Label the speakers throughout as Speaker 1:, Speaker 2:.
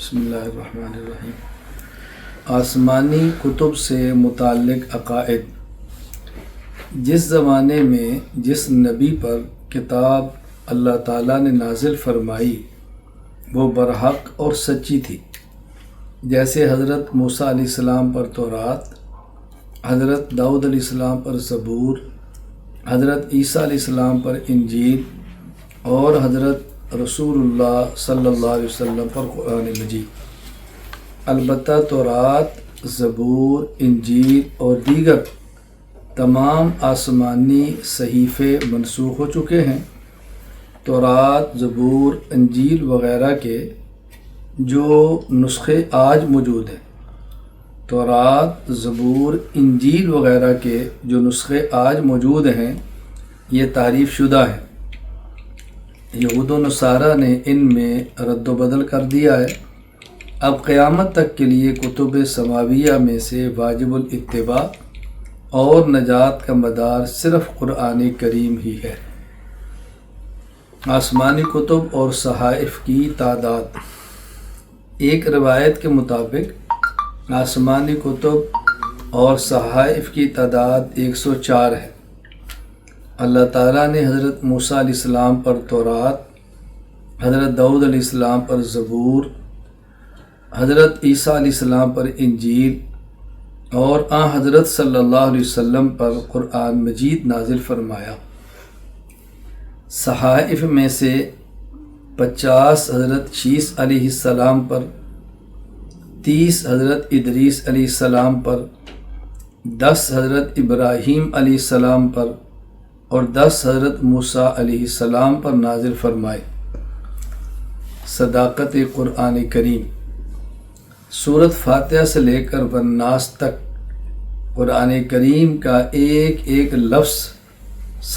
Speaker 1: بسم اللہ الرحمن الرحیم۔ آسمانی کتب سے متعلق عقائد۔ جس زمانے میں جس نبی پر کتاب اللہ تعالیٰ نے نازل فرمائی وہ برحق اور سچی تھی، جیسے حضرت موسیٰ علیہ السلام پر تورات، حضرت داؤد علیہ السلام پر زبور، حضرت عیسیٰ علیہ السلام پر انجیل اور حضرت رسول اللہ صلی اللہ علیہ وسلم پر قرآن مجید۔ البتہ تورات، زبور، انجیل اور دیگر تمام آسمانی صحیفے منسوخ ہو چکے ہیں۔ تورات، زبور، انجیل وغیرہ کے جو نسخے آج موجود ہیں، تورات، زبور، انجیل وغیرہ کے جو نسخے آج موجود ہیں یہ تحریف شدہ ہیں۔ یہود و نصارہ نے ان میں رد و بدل کر دیا ہے۔ اب قیامت تک کے لیے کتب سماویہ میں سے واجب الاتباع اور نجات کا مدار صرف قرآن کریم ہی ہے۔ آسمانی کتب اور صحائف کی تعداد۔ ایک روایت کے مطابق آسمانی کتب اور صحائف کی تعداد 104 ہے۔ اللہ تعالیٰ نے حضرت موسیٰ علیہ السلام پر تورات، حضرت داؤد علیہ السلام پر زبور، حضرت عیسیٰ علیہ السلام پر انجیل اور حضرت صلی اللہ علیہ وسلم پر قرآن مجید نازل فرمایا۔ صحائف میں سے 50 حضرت شیس علیہ السلام پر، 30 حضرت ادریس علیہ السلام پر، 10 حضرت ابراہیم علیہ السلام پر اور 10 حضرت موسیٰ علیہ السلام پر نازل فرمائے۔ صداقت قرآن کریم۔ سورۃ فاتحہ سے لے کر والناس تک قرآن کریم کا ایک ایک لفظ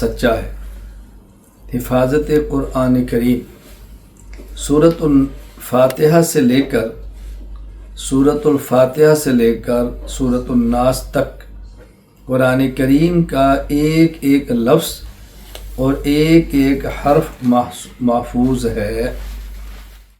Speaker 1: سچا ہے۔ حفاظت قرآن کریم۔ سورۃ الفاتحہ سے لے کر سورۃ الناس تک قرآن کریم کا ایک ایک لفظ اور ایک ایک حرف محفوظ ہے۔